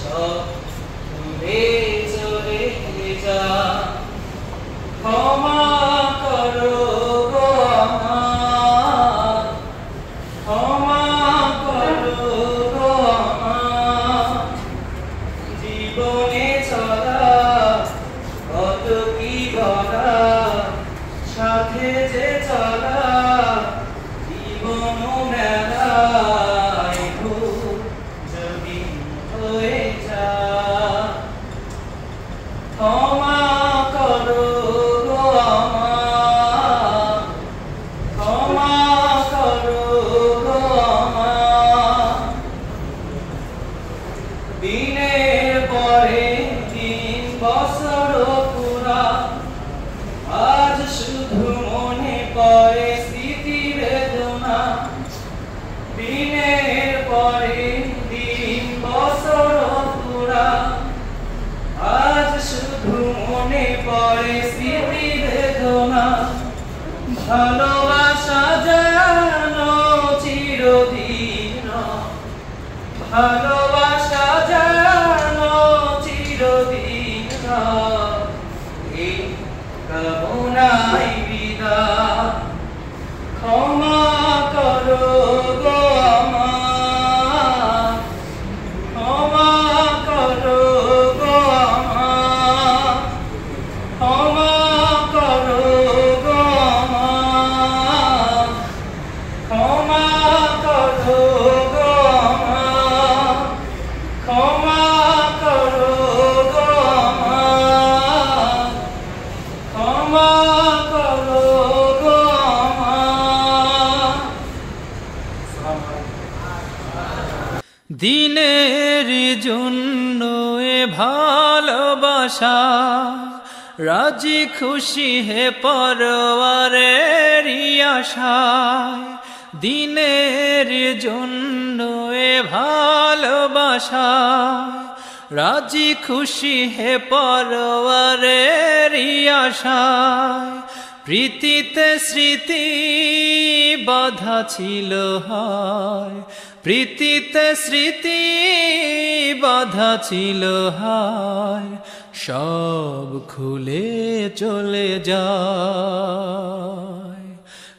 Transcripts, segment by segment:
সব ভুলে চলে যা, ক্ষমা করো গো আমার, ক্ষমা করো গো আমার। জীবনে চলা কত কি বলা, সাথে যে চলা জীবন মেলায় ভুল যদি হয়ে যা, ক্ষমা করো গো আমার, ক্ষমা করো গো আমার। দিনের পরে দিন বছর পুরা, আজ শুধু মনে পড়ে স্মৃতি বেদনা। দিনের পরে দিন বছর পুরা, আজ শুধু মনে পড়ে স্মৃতি বেদনা। ভালোবাসা যেন চিরদিন, ভালোবাসা যেন চিরদিন, এই কামনাই বিদায়। ক্ষমা করো গো আমার, ক্ষমা করো গো আমার, ক্ষমা করো গো আমার, ক্ষমা করো গো আমার, ক্ষমা করো গো আমার, ক্ষমা করো গো আমার। দিনের জন্য এ ভালোবাসা, রাজি খুশি হে পরওয়ারের আশায়। দিনের জন্য এ ভালোবাসা, রাজি খুশি হে পরওয়ারের আশায়। প্রীতিতে স্মৃতি বাঁধা ছিল হায়, প্রীতিতে স্মৃতি বাঁধা ছিল হায়। সব খুলে চলে যায়,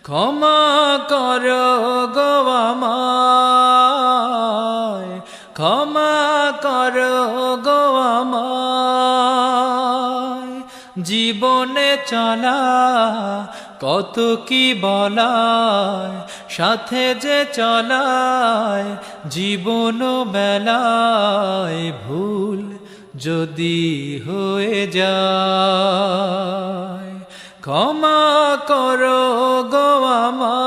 ক্ষমা করো গো আমায়, ক্ষমা করো গো আমায়। জীবনে চলা কত কি বলায়, সাথে যে চলায় জীবন বেলায় ভুল যদি হয়ে যায়। ক্ষমা করো গো আমায়।